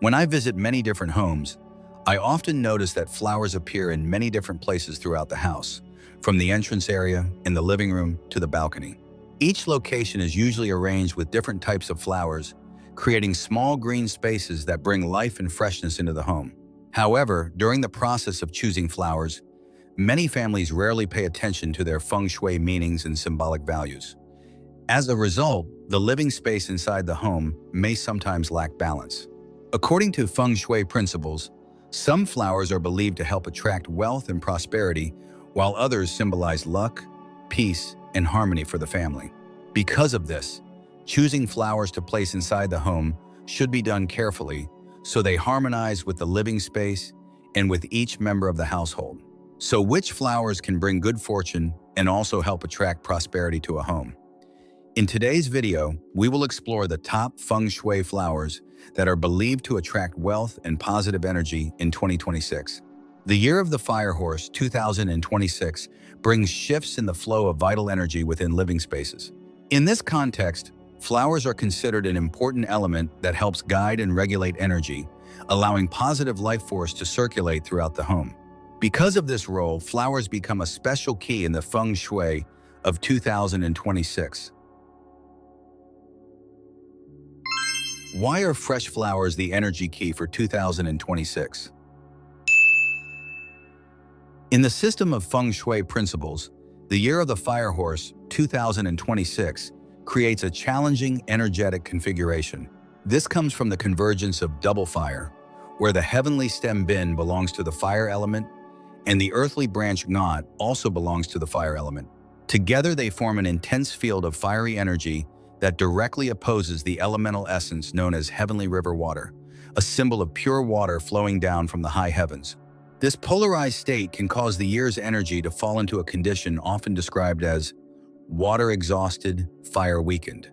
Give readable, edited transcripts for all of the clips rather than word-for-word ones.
When I visit many different homes, I often notice that flowers appear in many different places throughout the house, from the entrance area, in the living room, to the balcony. Each location is usually arranged with different types of flowers, creating small green spaces that bring life and freshness into the home. However, during the process of choosing flowers, many families rarely pay attention to their Feng Shui meanings and symbolic values. As a result, the living space inside the home may sometimes lack balance. According to Feng Shui principles, some flowers are believed to help attract wealth and prosperity, while others symbolize luck, peace, and harmony for the family. Because of this, choosing flowers to place inside the home should be done carefully so they harmonize with the living space and with each member of the household. So which flowers can bring good fortune and also help attract prosperity to a home? In today's video, we will explore the top Feng Shui flowers that are believed to attract wealth and positive energy in 2026. The Year of the Fire Horse 2026 brings shifts in the flow of vital energy within living spaces. In this context, flowers are considered an important element that helps guide and regulate energy, allowing positive life force to circulate throughout the home. Because of this role, flowers become a special key in the Feng Shui of 2026. Why are fresh flowers the energy key for 2026? In the system of Feng Shui principles, the Year of the Fire Horse 2026 creates a challenging energetic configuration. This comes from the convergence of double fire, where the heavenly stem bin belongs to the fire element and the earthly branch knot also belongs to the fire element. Together they form an intense field of fiery energy that directly opposes the elemental essence known as heavenly river water, a symbol of pure water flowing down from the high heavens. This polarized state can cause the year's energy to fall into a condition often described as water exhausted, fire weakened.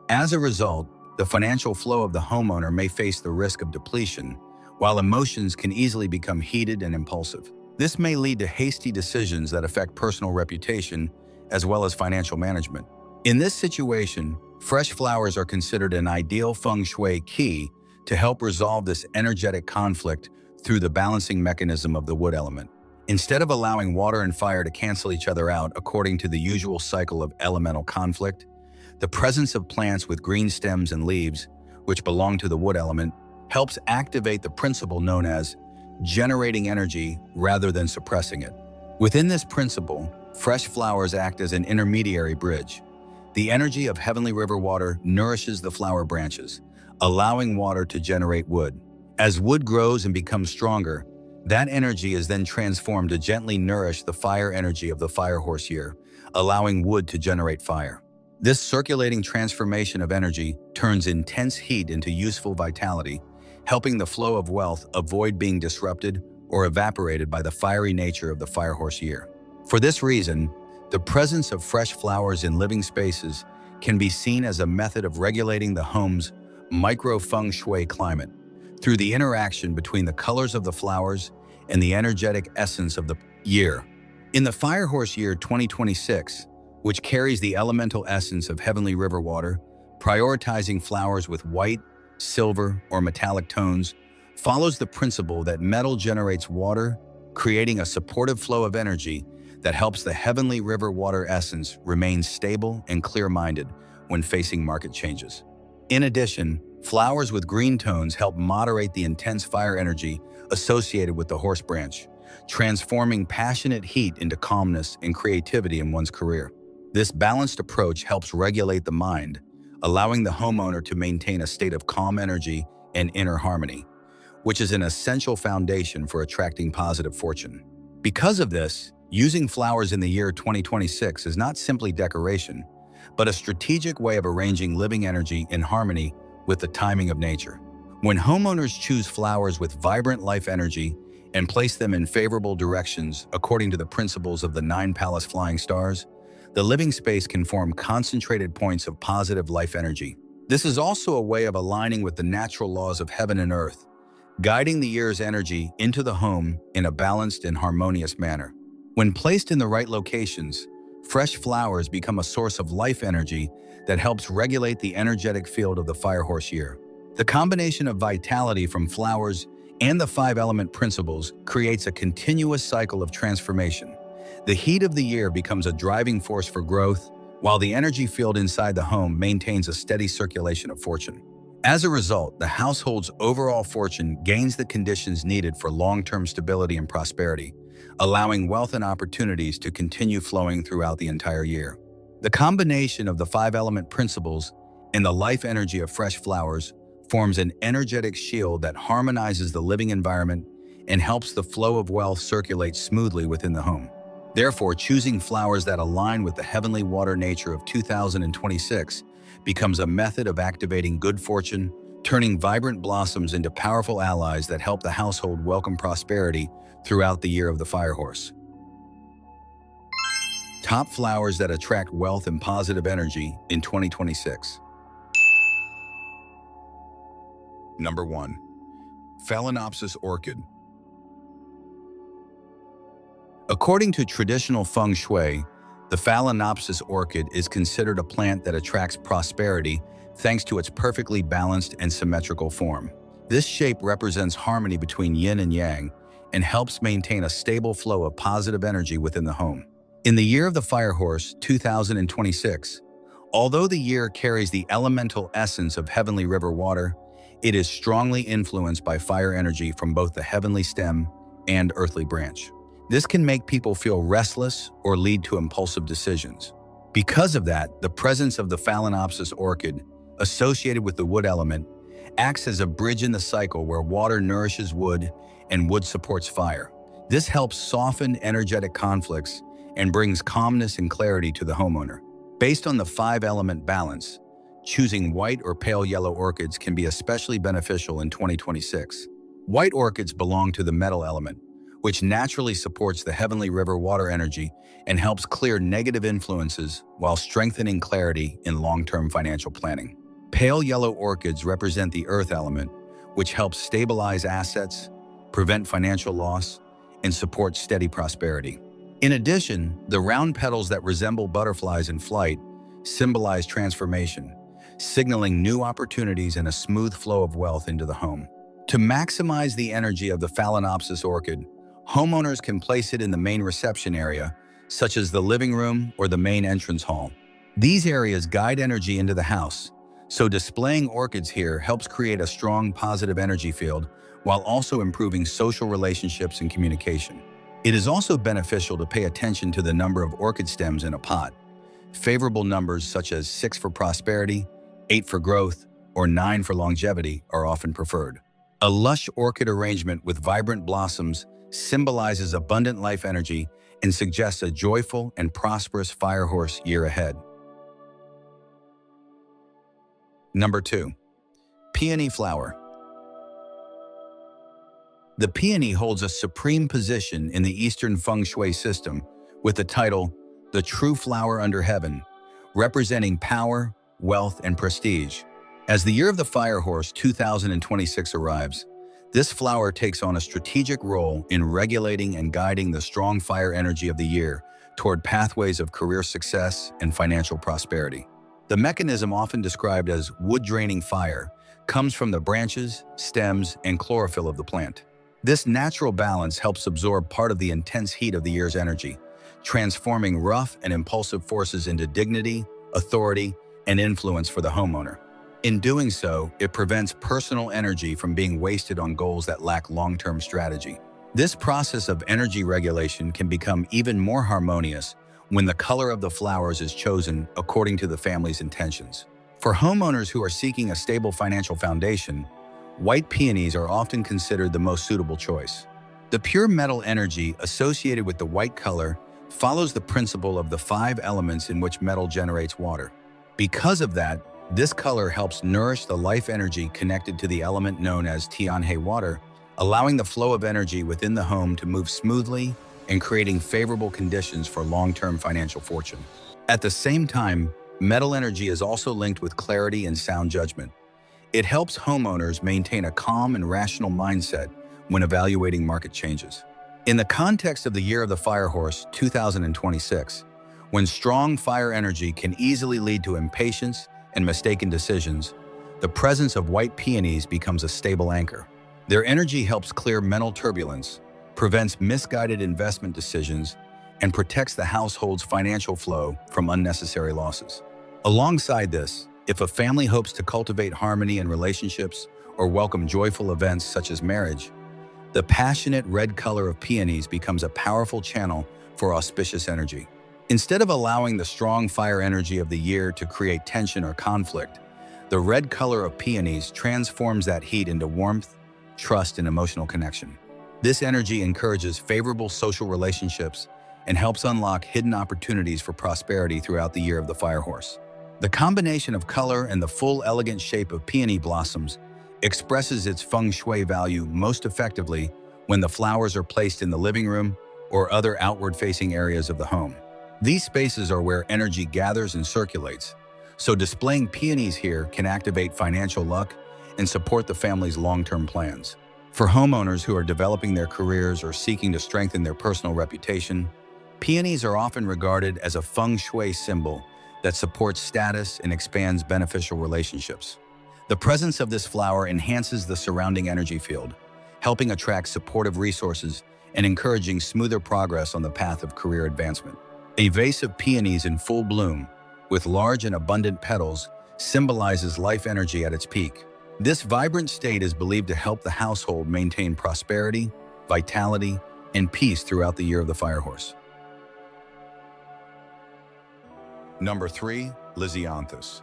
As a result, the financial flow of the homeowner may face the risk of depletion, while emotions can easily become heated and impulsive. This may lead to hasty decisions that affect personal reputation as well as financial management. In this situation, fresh flowers are considered an ideal Feng Shui key to help resolve this energetic conflict through the balancing mechanism of the wood element. Instead of allowing water and fire to cancel each other out according to the usual cycle of elemental conflict, the presence of plants with green stems and leaves, which belong to the wood element, helps activate the principle known as generating energy rather than suppressing it. Within this principle, fresh flowers act as an intermediary bridge. The energy of heavenly river water nourishes the flower branches, allowing water to generate wood. As wood grows and becomes stronger, that energy is then transformed to gently nourish the fire energy of the fire horse year, allowing wood to generate fire. This circulating transformation of energy turns intense heat into useful vitality, helping the flow of wealth avoid being disrupted or evaporated by the fiery nature of the fire horse year. For this reason, the presence of fresh flowers in living spaces can be seen as a method of regulating the home's micro-Feng Shui climate through the interaction between the colors of the flowers and the energetic essence of the year. In the Fire Horse Year 2026, which carries the elemental essence of heavenly river water, prioritizing flowers with white, silver, or metallic tones follows the principle that metal generates water, creating a supportive flow of energy that helps the heavenly river water essence remain stable and clear-minded when facing market changes. In addition, flowers with green tones help moderate the intense fire energy associated with the horse branch, transforming passionate heat into calmness and creativity in one's career. This balanced approach helps regulate the mind, allowing the homeowner to maintain a state of calm energy and inner harmony, which is an essential foundation for attracting positive fortune. Because of this, using flowers in the year 2026 is not simply decoration, but a strategic way of arranging living energy in harmony with the timing of nature. When homeowners choose flowers with vibrant life energy and place them in favorable directions according to the principles of the 9 palace flying stars, the living space can form concentrated points of positive life energy. This is also a way of aligning with the natural laws of heaven and earth, guiding the year's energy into the home in a balanced and harmonious manner. When placed in the right locations, fresh flowers become a source of life energy that helps regulate the energetic field of the fire horse year. The combination of vitality from flowers and the five-element principles creates a continuous cycle of transformation. The heat of the year becomes a driving force for growth, while the energy field inside the home maintains a steady circulation of fortune. As a result, the household's overall fortune gains the conditions needed for long-term stability and prosperity, allowing wealth and opportunities to continue flowing throughout the entire year. The combination of the five-element principles and the life energy of fresh flowers forms an energetic shield that harmonizes the living environment and helps the flow of wealth circulate smoothly within the home. Therefore, choosing flowers that align with the heavenly water nature of 2026 becomes a method of activating good fortune, turning vibrant blossoms into powerful allies that help the household welcome prosperity throughout the year of the fire horse. Top flowers that attract wealth and positive energy in 2026. Number 1. Phalaenopsis orchid. According to traditional Feng Shui, the Phalaenopsis orchid is considered a plant that attracts prosperity thanks to its perfectly balanced and symmetrical form. This shape represents harmony between yin and yang and helps maintain a stable flow of positive energy within the home. In the year of the fire horse, 2026, although the year carries the elemental essence of heavenly river water, it is strongly influenced by fire energy from both the heavenly stem and earthly branch. This can make people feel restless or lead to impulsive decisions. Because of that, the presence of the Phalaenopsis orchid, associated with the wood element, acts as a bridge in the cycle where water nourishes wood and wood supports fire. This helps soften energetic conflicts and brings calmness and clarity to the homeowner. Based on the five-element balance, choosing white or pale yellow orchids can be especially beneficial in 2026. White orchids belong to the metal element, which naturally supports the heavenly river water energy and helps clear negative influences while strengthening clarity in long-term financial planning. Pale yellow orchids represent the earth element, which helps stabilize assets, prevent financial loss, and support steady prosperity. In addition, the round petals that resemble butterflies in flight symbolize transformation, signaling new opportunities and a smooth flow of wealth into the home. To maximize the energy of the Phalaenopsis orchid, homeowners can place it in the main reception area, such as the living room or the main entrance hall. These areas guide energy into the house, so displaying orchids here helps create a strong positive energy field while also improving social relationships and communication. It is also beneficial to pay attention to the number of orchid stems in a pot. Favorable numbers such as 6 for prosperity, 8 for growth, or 9 for longevity are often preferred. A lush orchid arrangement with vibrant blossoms symbolizes abundant life energy and suggests a joyful and prosperous fire horse year ahead. Number 2. Peony flower. The peony holds a supreme position in the Eastern Feng Shui system with the title, the true flower under heaven, representing power, wealth, and prestige. As the year of the fire horse 2026 arrives, this flower takes on a strategic role in regulating and guiding the strong fire energy of the year toward pathways of career success and financial prosperity. The mechanism, often described as wood-draining fire, comes from the branches, stems, and chlorophyll of the plant. This natural balance helps absorb part of the intense heat of the year's energy, transforming rough and impulsive forces into dignity, authority, and influence for the homeowner. In doing so, it prevents personal energy from being wasted on goals that lack long-term strategy. This process of energy regulation can become even more harmonious when the color of the flowers is chosen according to the family's intentions. For homeowners who are seeking a stable financial foundation, white peonies are often considered the most suitable choice. The pure metal energy associated with the white color follows the principle of the 5 elements in which metal generates water. Because of that, this color helps nourish the life energy connected to the element known as Tianhe water, allowing the flow of energy within the home to move smoothly and creating favorable conditions for long-term financial fortune. At the same time, metal energy is also linked with clarity and sound judgment. It helps homeowners maintain a calm and rational mindset when evaluating market changes. In the context of the year of the fire horse 2026, when strong fire energy can easily lead to impatience and mistaken decisions, the presence of white peonies becomes a stable anchor. Their energy helps clear mental turbulence, prevents misguided investment decisions, and protects the household's financial flow from unnecessary losses. Alongside this, if a family hopes to cultivate harmony in relationships or welcome joyful events such as marriage, the passionate red color of peonies becomes a powerful channel for auspicious energy. Instead of allowing the strong fire energy of the year to create tension or conflict, the red color of peonies transforms that heat into warmth, trust, and emotional connection. This energy encourages favorable social relationships and helps unlock hidden opportunities for prosperity throughout the year of the fire horse. The combination of color and the full elegant shape of peony blossoms expresses its feng shui value most effectively when the flowers are placed in the living room or other outward-facing areas of the home. These spaces are where energy gathers and circulates, so displaying peonies here can activate financial luck and support the family's long-term plans. For homeowners who are developing their careers or seeking to strengthen their personal reputation, peonies are often regarded as a feng shui symbol that supports status and expands beneficial relationships. The presence of this flower enhances the surrounding energy field, helping attract supportive resources and encouraging smoother progress on the path of career advancement. A vase of peonies in full bloom, with large and abundant petals, symbolizes life energy at its peak. This vibrant state is believed to help the household maintain prosperity, vitality, and peace throughout the year of the fire horse. Number 3. Lisianthus.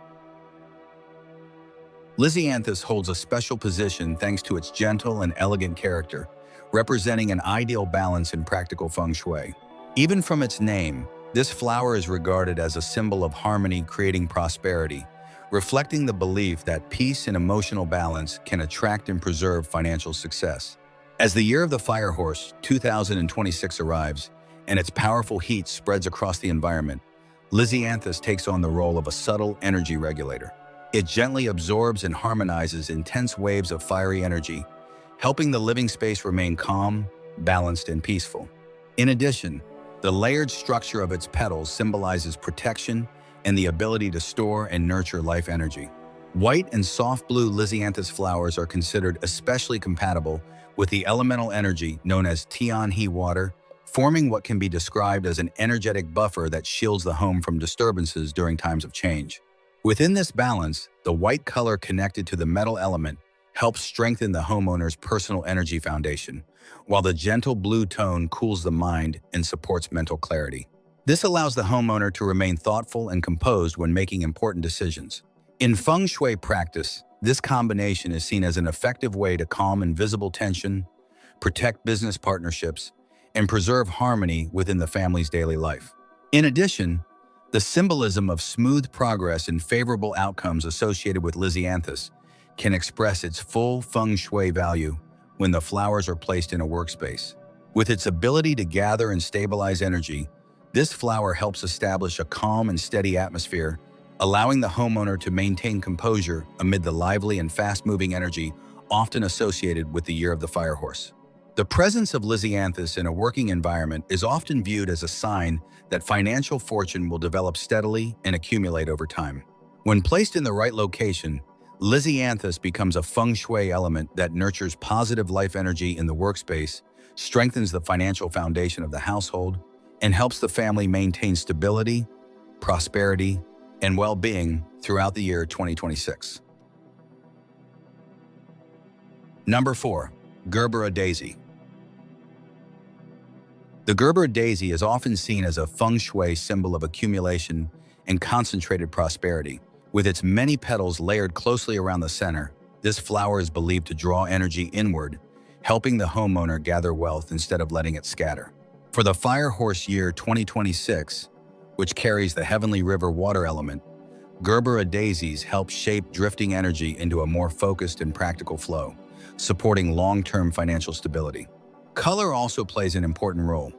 Lisianthus holds a special position thanks to its gentle and elegant character, representing an ideal balance in practical feng shui. Even from its name, this flower is regarded as a symbol of harmony, creating prosperity, reflecting the belief that peace and emotional balance can attract and preserve financial success. As the year of the fire horse, 2026, arrives, and its powerful heat spreads across the environment, Lisianthus takes on the role of a subtle energy regulator. It gently absorbs and harmonizes intense waves of fiery energy, helping the living space remain calm, balanced, and peaceful. In addition, the layered structure of its petals symbolizes protection and the ability to store and nurture life energy. White and soft blue lisianthus flowers are considered especially compatible with the elemental energy known as Tianhe water, forming what can be described as an energetic buffer that shields the home from disturbances during times of change. Within this balance, the white color connected to the metal element helps strengthen the homeowner's personal energy foundation, while the gentle blue tone cools the mind and supports mental clarity. This allows the homeowner to remain thoughtful and composed when making important decisions. In feng shui practice, this combination is seen as an effective way to calm invisible tension, protect business partnerships, and preserve harmony within the family's daily life. In addition, the symbolism of smooth progress and favorable outcomes associated with lisianthus can express its full feng shui value when the flowers are placed in a workspace. With its ability to gather and stabilize energy, this flower helps establish a calm and steady atmosphere, allowing the homeowner to maintain composure amid the lively and fast-moving energy often associated with the year of the fire horse. The presence of lisianthus in a working environment is often viewed as a sign that financial fortune will develop steadily and accumulate over time. When placed in the right location, lisianthus becomes a feng shui element that nurtures positive life energy in the workspace, strengthens the financial foundation of the household, and helps the family maintain stability, prosperity, and well-being throughout the year 2026. Number 4. Gerbera daisy. The gerbera daisy is often seen as a feng shui symbol of accumulation and concentrated prosperity. With its many petals layered closely around the center, this flower is believed to draw energy inward, helping the homeowner gather wealth instead of letting it scatter. For the fire horse year 2026, which carries the heavenly river water element, gerbera daisies help shape drifting energy into a more focused and practical flow, supporting long-term financial stability. Color also plays an important role.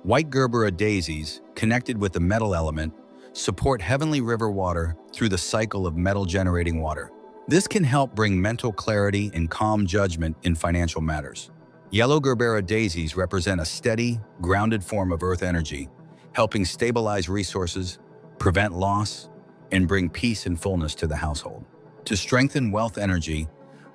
White gerbera daisies, connected with the metal element, support heavenly river water through the cycle of metal-generating water. This can help bring mental clarity and calm judgment in financial matters. Yellow gerbera daisies represent a steady, grounded form of earth energy, helping stabilize resources, prevent loss, and bring peace and fullness to the household. To strengthen wealth energy,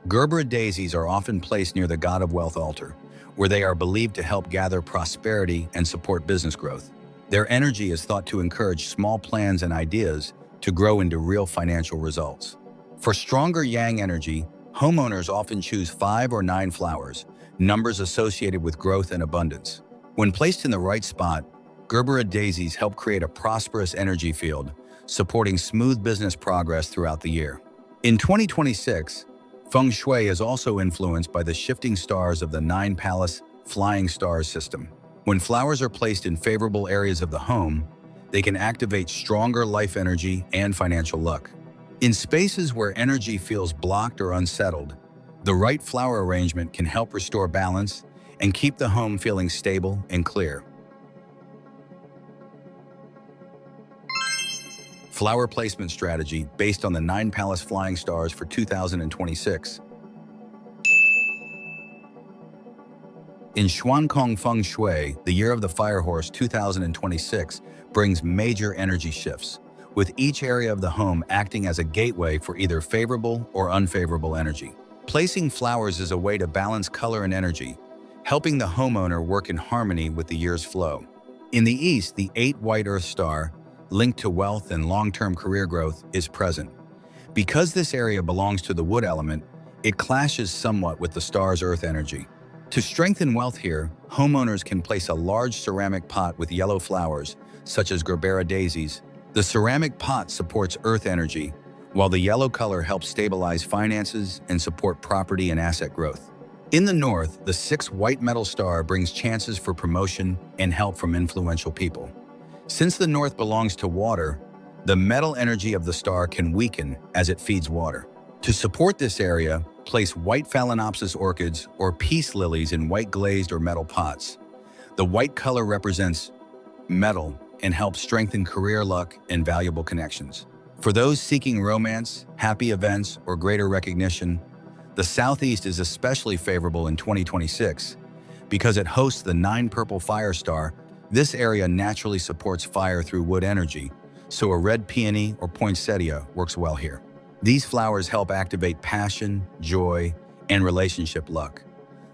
gerbera daisies are often placed near the god of wealth altar, where they are believed to help gather prosperity and support business growth. Their energy is thought to encourage small plans and ideas to grow into real financial results. For stronger yang energy, homeowners often choose 5 or 9 flowers, numbers associated with growth and abundance. When placed in the right spot, gerbera daisies help create a prosperous energy field, supporting smooth business progress throughout the year. In 2026, Feng Shui is also influenced by the shifting stars of the 9-palace flying stars system. When flowers are placed in favorable areas of the home, they can activate stronger life energy and financial luck. In spaces where energy feels blocked or unsettled, the right flower arrangement can help restore balance and keep the home feeling stable and clear. Flower placement strategy based on the 9-palace flying stars for 2026. In Quan Feng Shui, the year of the fire horse 2026 brings major energy shifts, with each area of the home acting as a gateway for either favorable or unfavorable energy. Placing flowers is a way to balance color and energy, helping the homeowner work in harmony with the year's flow. In the east, the 8 white earth star, linked to wealth and long-term career growth, is present. Because this area belongs to the wood element, it clashes somewhat with the star's earth energy. To strengthen wealth here, homeowners can place a large ceramic pot with yellow flowers, such as gerbera daisies. The ceramic pot supports earth energy, while the yellow color helps stabilize finances and support property and asset growth. In the north, the 6 white metal star brings chances for promotion and help from influential people. Since the north belongs to water, the metal energy of the star can weaken as it feeds water. To support this area, place white phalaenopsis orchids or peace lilies in white glazed or metal pots. The white color represents metal and helps strengthen career luck and valuable connections. For those seeking romance, happy events, or greater recognition, the southeast is especially favorable in 2026 because it hosts the 9 purple fire star. This area naturally supports fire through wood energy, so a red peony or poinsettia works well here. These flowers help activate passion, joy, and relationship luck.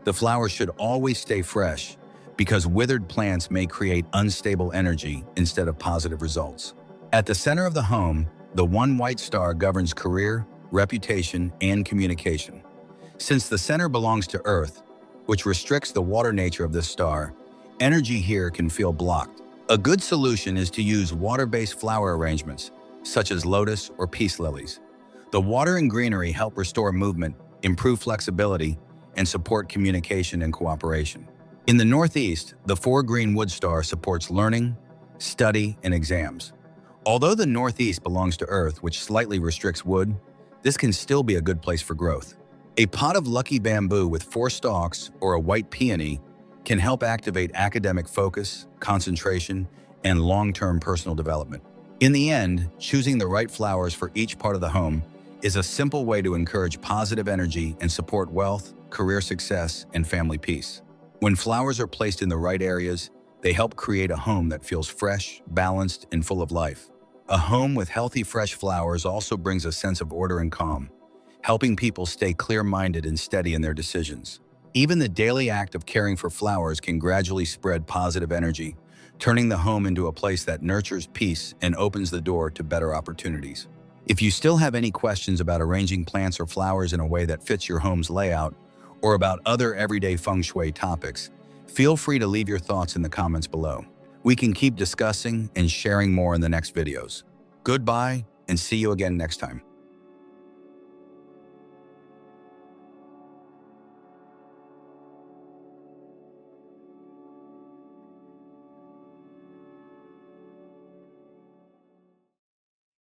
The flowers should always stay fresh because withered plants may create unstable energy instead of positive results. At the center of the home, the 1 white star governs career, reputation, and communication. Since the center belongs to Earth, which restricts the water nature of this star, energy here can feel blocked. A good solution is to use water-based flower arrangements, such as lotus or peace lilies. The water and greenery help restore movement, improve flexibility, and support communication and cooperation. In the northeast, the 4 green wood star supports learning, study, and exams. Although the northeast belongs to Earth, which slightly restricts wood, this can still be a good place for growth. A pot of lucky bamboo with 4 stalks or a white peony can help activate academic focus, concentration, and long-term personal development. In the end, choosing the right flowers for each part of the home is a simple way to encourage positive energy and support wealth, career success, and family peace. When flowers are placed in the right areas, they help create a home that feels fresh, balanced, and full of life. A home with healthy, fresh flowers also brings a sense of order and calm, helping people stay clear-minded and steady in their decisions. Even the daily act of caring for flowers can gradually spread positive energy, turning the home into a place that nurtures peace and opens the door to better opportunities. If you still have any questions about arranging plants or flowers in a way that fits your home's layout, or about other everyday feng shui topics, feel free to leave your thoughts in the comments below. We can keep discussing and sharing more in the next videos. Goodbye, and see you again next time.